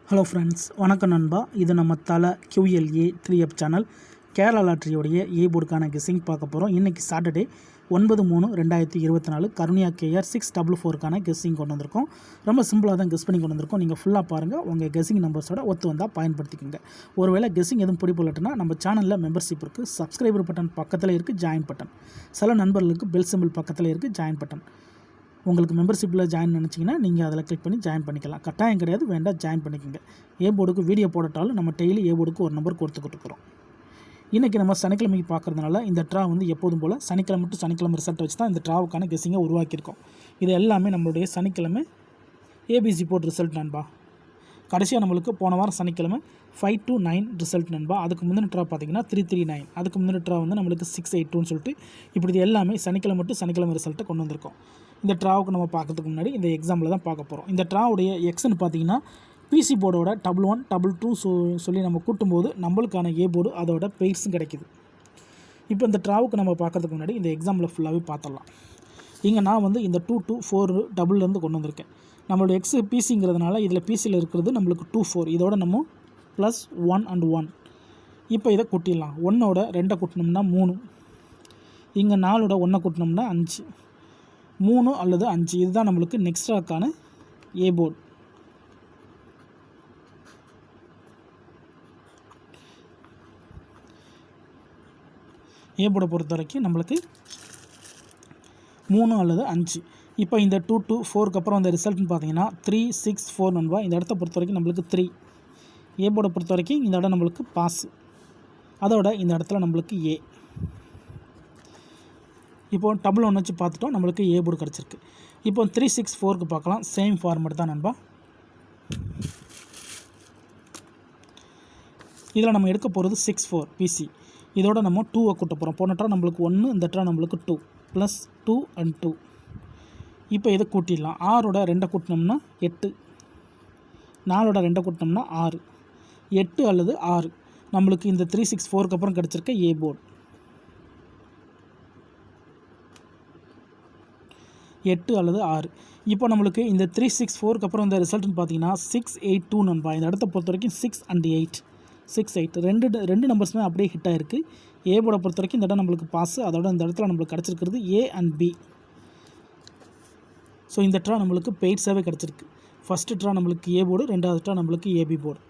Hello friends, வணக்கம் நண்பா. இது நம்ம தலை QLA 3F சேனல் கேரளா லாட்ரியோடைய ஏ போர்டுக்கான கெஸ்ஸிங் பார்க்க போகிறோம். இன்றைக்கி சாட்டர்டே 9/3/2024 கருணியா KR 644க்கான கெஸ்ஸிங் கொண்டு வந்திருக்கோம். ரொம்ப சிம்பிளாக தான் கெஸ் பண்ணி கொண்டு வந்திருக்கோம். நீங்கள் ஃபுல்லாக பாருங்கள். உங்கள் கெஸ்ஸிங் நம்பர்ஸோட ஒத்து வந்தால் பயன்படுத்திக்கோங்க. ஒருவேளை கெஸ்ஸிங் எதுவும் பிடிப்படலட்டுனா நம்ம சேனலில் மெம்பர்ஷிப் இருக்குது, சப்ஸ்கிரைபர் பட்டன் பக்கத்தில் இருக்குது, ஜாயின் பட்டன். சில நண்பர்களுக்கு பெல் சிம்பிள் பக்கத்தில் இருக்குது, ஜாயின் பட்டன். உங்களுக்கு மெம்பர்ஷிப்பில் ஜாயின் நினச்சிங்கன்னா நீங்கள் அதில் கிளிக் பண்ணி ஜாயின் பண்ணிக்கலாம். கட்டாயம் கிடையாது, வேண்டாம் ஜாயின் பண்ணிக்கோங்க. ஏ போர்டுக்கு வீடியோ போடட்டாலும் நம்ம டெய்லி ஏ போர்டுக்கு ஒரு நம்பர் கொடுத்துக்கிட்டு இருக்கிறோம். இன்றைக்கி நம்ம சனிக்கிழமைக்கு பார்க்குறதுனால இந்த ட்ரா வந்து எப்போதும் போல் சனிக்கிழமை டு சனிக்கிழமை ரிசல்ட் வச்சு தான் இந்த ட்ராவுக்கான கெஸ்ஸிங்கை உருவாக்கியிருக்கோம். இது எல்லாமே நம்மளுடைய சனிக்கிழமை ஏபிசி போர்ட் ரிசல்ட் நண்பா. கடைசியாக நம்மளுக்கு போன வாரம் சனிக்கிழமை 5 to 9 ரிசல்ட் நண்பா. அதுக்கு முந்தின ட்ரா பார்த்திங்கன்னா 339. அதுக்கு முந்தின ட்ரா வந்து நம்மளுக்கு 682ன்னு சொல்லிட்டு இப்படி இது எல்லாமே சனிக்கிழமை டு சனிக்கிழமை ரிசல்ட்டை கொண்டு வந்திருக்கோம். இந்த ட்ராவுக்கு நம்ம பார்க்கறதுக்கு முன்னாடி இந்த எக்ஸாம்பிள் தான் பார்க்க போகிறோம். இந்த ட்ராவுடைய எக்ஸ்ன்னு பார்த்தீங்கன்னா பிசி போர்டோட 11, 22 சொல்லி நம்ம கூட்டும்போது நம்மளுக்கான ஏ போர்டு அதோட பெய்ட்ஸும் கிடைக்கிது. இப்போ இந்த ட்ராவுக்கு நம்ம பார்க்கறதுக்கு முன்னாடி இந்த எக்ஸாம்பிளை ஃபுல்லாகவே பார்த்துடலாம். இங்கே நான் வந்து இந்த 2 to 4 டபுள்லேருந்து கொண்டு வந்திருக்கேன். நம்மளோட எக்ஸ் பிசிங்கிறதுனால இதில் பிசியில் இருக்கிறது நம்மளுக்கு 2, 4. இதோட நம்ம +1 and 1. இப்போ இதை கூட்டிடலாம். 1ஓட 2 கூட்டினோம்னா 3, இங்கே 4ஓட 1 கூட்டினோம்னா 5, 3 அல்லது 5. இதுதான் நம்மளுக்கு நெக்ஸ்ட்ராக்கான ஏ போர்டு. ஏ போர்டை பொறுத்த வரைக்கும் நம்மளுக்கு 3 அல்லது 5. இப்போ இந்த 2 to 4க்கு அப்புறம் அந்த ரிசல்ட்னு பார்த்தீங்கன்னா 3, 6, 4 நண்பா. இந்த இடத்த பொறுத்த வரைக்கும் நம்மளுக்கு 3. ஏ போர்டை பொறுத்த வரைக்கும் இந்த இடம் நம்மளுக்கு பாஸ், அதோட இந்த இடத்துல நம்மளுக்கு ஏ. இப்போ டபுள் 1 வச்சு பார்த்துட்டோம், நம்மளுக்கு ஏ போர்டு கிடச்சிருக்கு. இப்போ 3, 6, 4க்கு பார்க்கலாம். சேம் ஃபார்மேட் தான் நண்பா. இதில் நம்ம எடுக்க போகிறது 6, 4 பிசி. இதோட நம்ம 2 கூட்ட போகிறோம். போன ட்ரா நம்மளுக்கு 1, இந்த ட்ரா நம்மளுக்கு 2 +2 and 2. இப்போ இதை கூட்டிடலாம். 6ஓட 2 கூட்டினோம்னா 8, 4ஓட 2 கூட்டினோம்னா 6, 8 அல்லது 6 நம்மளுக்கு இந்த 3, 6, 4க்கு அப்புறம் கிடச்சிருக்க ஏ போர்டு. 8 அல்லது 6. இப்போ நம்மளுக்கு இந்த 3, 6, 4க்கு அப்புறம் இந்த ரிசல்ட்னு பார்த்தீங்கன்னா 6, 8, 2 நண்பா. இந்த இடத்த பொறுத்த வரைக்கும் 6 and 8, 6, 8 ரெண்டு நம்பர்ஸுமே அப்படியே ஹிட் ஆகிருக்கு. ஏ போர்டை பொறுத்த வரைக்கும் இந்த இடம் நம்மளுக்கு பாஸ், அதோட இந்த இடத்துல நம்மளுக்கு கிடச்சிருக்கிறது ஏ and பி. ஸோ இந்த ட்ரா நம்மளுக்கு பெய்ட்ஸாகவே கிடச்சிருக்கு. ஃபஸ்ட்டு ட்ரா நம்மளுக்கு ஏ போர்டு, ரெண்டாவது ட்ரா நம்மளுக்கு ஏபி போர்டு.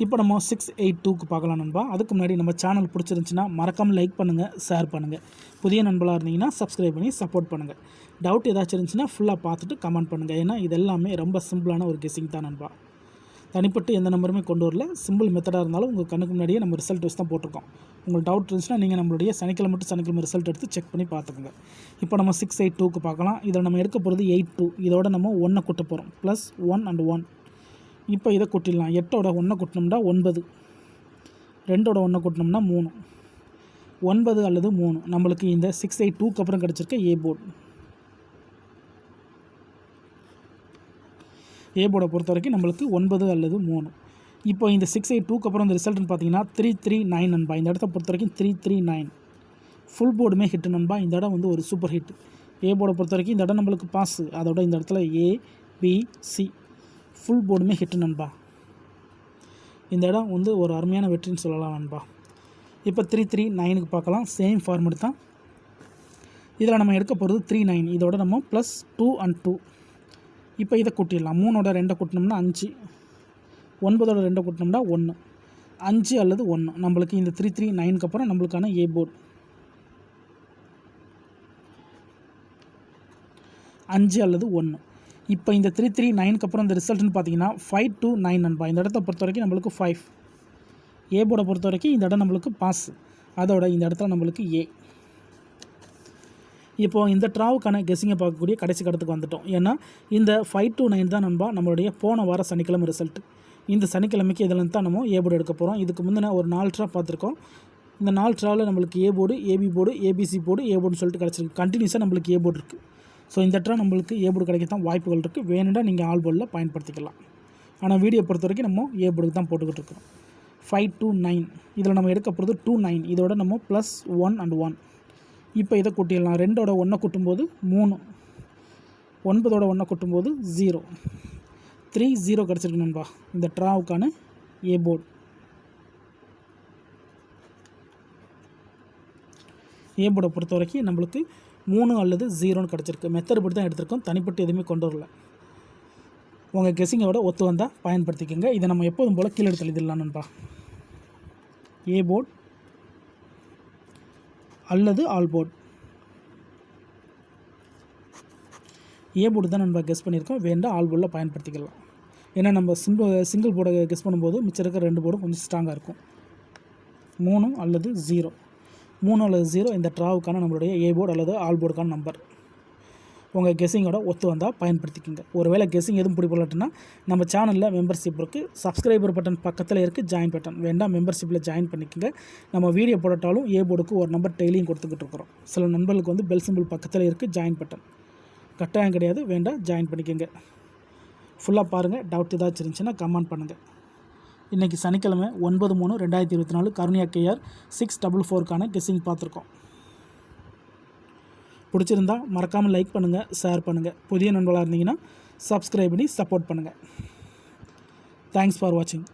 இப்போ நம்ம 682க்கு பார்க்கலாம் நண்பா. அதுக்கு முன்னாடி நம்ம சேனல் பிடிச்சிருந்துச்சின்னா மறக்காமல் லைக் பண்ணுங்கள், ஷேர் பண்ணுங்கள். புதிய நண்பர்களாக இருந்தீங்கன்னா சப்ஸ்கிரைப் பண்ணி சப்போர்ட் பண்ணுங்கள். டவுட் ஏதாச்சும் இருந்துச்சுன்னா ஃபுல்லாக பார்த்துட்டு கமெண்ட் பண்ணுங்கள். ஏன்னா இது எல்லாமே ரொம்ப சிம்பிளான ஒரு கெஸ்ஸிங் தான் நண்பா. தனிப்பட்டு எந்த நம்பருமே கொண்டு வரல. சிம்பிள் மெத்தடாக இருந்தாலும் உங்கள் கண்ணுக்கு முன்னாடியே நம்ம ரிசல்ட் வச்சு தான் போட்டிருக்கோம். உங்களுக்கு டவுட் இருந்துச்சுன்னா நீங்கள் நம்மளுடைய சனிக்கிழமை டு சனிக்கிழமை ரிசல்ட் எடுத்து செக் பண்ணி பார்த்துக்கோங்க. இப்போ நம்ம 682க்கு பார்க்கலாம். இதில் நம்ம எடுக்க போகிறது 82. இதோட நம்ம 1 கூட்ட போகிறோம். +1 and 1. இப்போ இதை கூட்டிடலாம். 8ஓட 1 கூட்டினோம்னா 9, 2ஓட 1 கூட்டினோம்னா 3, 9 அல்லது 3 நம்மளுக்கு இந்த 682க்கு அப்புறம் கிடச்சிருக்க ஏ போர்டு. ஏ போர்டை பொறுத்த வரைக்கும் நம்மளுக்கு 9 அல்லது 3. இப்போ இந்த 682க்கு அப்புறம் இந்த ரிசல்ட்னு பார்த்தீங்கன்னா 339 நண்பா. இந்த இடத்த பொறுத்த வரைக்கும் 339 ஃபுல் போர்டுமே ஹிட் நண்பா. இந்த இடம் வந்து ஒரு சூப்பர் ஹிட். ஏ போர்டை பொறுத்த வரைக்கும் இந்த இடம் நம்மளுக்கு பாஸ், அதோட இந்த இடத்துல ஏ, பி, சி ஃபுல் போர்டுமே ஹிட் நண்பா. இந்த இடம் வந்து ஒரு அருமையான வெற்றின்னு சொல்லலாம் நண்பா. இப்போ 339க்கு பார்க்கலாம். சேம் ஃபார்மேட் தான். இதில் நம்ம எடுக்க போகிறது 39. இதோட நம்ம +2 and 2. இப்போ இதை கூட்டிடலாம். 3ஓட 2 கூட்டினோம்னா 5, 9ஓட 2 கூட்டினோம்னா 1, 5 அல்லது 1 நம்மளுக்கு இந்த 339க்கு அப்புறம் நம்மளுக்கான ஏ போர்டு. 5 அல்லது 1. இப்போ இந்த 339க்கு அப்புறம் இந்த ரிசல்ட்னு பார்த்தீங்கன்னா 5 to 9 நண்பா. இந்த இடத்த பொறுத்த வரைக்கும் நம்மளுக்கு 5. ஏ போர்டை பொறுத்த வரைக்கும் இந்த இடம் நம்மளுக்கு பாஸ், அதோட இந்த இடத்துல நம்மளுக்கு ஏ. இப்போது இந்த ட்ராவுக்கான கெஸ்ஸிங்கை பார்க்கக்கூடிய கடைசி கடத்துக்கு வந்துட்டோம். ஏன்னா இந்த 5 to 9 தான் நண்பா நம்மளுடைய போன வார சனிக்கிழமை ரிசல்ட். இந்த சனிக்கிழமைக்கு இதில் தான் நம்ம ஏ போர்டு எடுக்க போகிறோம். இதுக்கு முந்தின ஒரு 4 ட்ரா பார்த்துருக்கோம். இந்த 4 ட்ராவில் நம்மளுக்கு A board, AB board, ABC board, A போர்டுன்னு சொல்லிட்டு கிடச்சிருக்கு. கண்டினியூஸாக நம்மளுக்கு ஏ போர்டு இருக்குது. ஸோ இந்த ட்ரா நம்மளுக்கு ஏ போர்டு கிடைக்கத்தான் வாய்ப்புகள் இருக்குது. வேணும்னா நீங்கள் ஆல் போர்டில் பயன்படுத்திக்கலாம். ஆனால் வீடியோ பொறுத்த வரைக்கும் நம்ம ஏ போர்டுக்கு தான் போட்டுக்கிட்டு இருக்கிறோம். 5 to 9 இதில் நம்ம எடுக்க போகிறது 29. இதோட நம்ம +1 and 1. இப்போ இதை கூட்டிடலாம். 2ஓட 1 கூட்டும்போது 3, 9ஓட 1 கூட்டும்போது 0, 30 கிடச்சிருக்கு நண்பா. இந்த ட்ராவுக்கான ஏ போர்டு. ஏ போர்டை பொறுத்த வரைக்கும் நம்மளுக்கு 3 அல்லது 0ன்னு கிடச்சிருக்கு. மெத்தட் படி தான் எடுத்திருக்கோம், தனிப்பட்டு எதுவுமே கொண்டு வரல. உங்கள் கெஸ்ஸிங்கோட ஒத்து வந்தால் பயன்படுத்திக்கோங்க. இதை நம்ம எப்போதும் போல் கீழே எடுத்து எழுதிடலாம் நண்பா. ஏ போர்டு அல்லது ஆல் போர்டு. ஏ போர்டு தான் நம்ம கெஸ் பண்ணியிருக்கோம், வேண்டாம் ஆல் போர்டில் பயன்படுத்திக்கலாம். ஏன்னா நம்ம சிங்கிள் போர்டை கெஸ் பண்ணும்போது மிச்சம் இருக்கிற 2 போர்டும் கொஞ்சம் ஸ்ட்ராங்காக இருக்கும். 3 அல்லது 0. 3 அல்லது 0 இந்த ட்ராவுக்கான நம்மளுடைய ஏ போர்டு அல்லது ஆல் போர்டுக்கான நம்பர். உங்கள் கெஸ்ஸிங்கோட ஒத்து வந்தால் பயன்படுத்திக்கோங்க. ஒருவேளை கெஸ்ஸிங் எதுவும் பிடிப்படலட்டுனா நம்ம சேனலில் மெம்பர்ஷிப் இருக்குது. சப்ஸ்கிரைபர் பட்டன் பக்கத்தில் இருக்குது, ஜாயின் பட்டன் வேண்டாம், மெம்பர்ஷிப்பில் ஜாயின் பண்ணிக்கோங்க. நம்ம வீடியோ போட்டாலும் ஏ போர்டுக்கு ஒரு நம்பர் டெய்லியும் கொடுத்துக்கிட்டு இருக்கிறோம். சில நண்பர்களுக்கு பெல் சிம்பிள் பக்கத்தில் இருக்குது, ஜாயின் பட்டன் கட்டாயம் கிடையாது, வேண்டாம் ஜாயின் பண்ணிக்கோங்க. ஃபுல்லாக பாருங்கள். டவுட் ஏதாச்சும் இருந்துச்சுன்னா கமெண்ட் பண்ணுங்கள். இன்றைக்கி சனிக்கிழமை 9/3/2024 கருணியா கேஆர் 644க்கான கெஸ்ஸிங் பார்த்துருக்கோம். பிடிச்சிருந்தா மறக்காமல் லைக் பண்ணுங்கள், ஷேர் பண்ணுங்கள். புதிய நண்பர்களாக இருந்தீங்கன்னா சப்ஸ்கிரைப் பண்ணி சப்போர்ட் பண்ணுங்கள். தேங்க்ஸ் ஃபார் வாட்சிங்.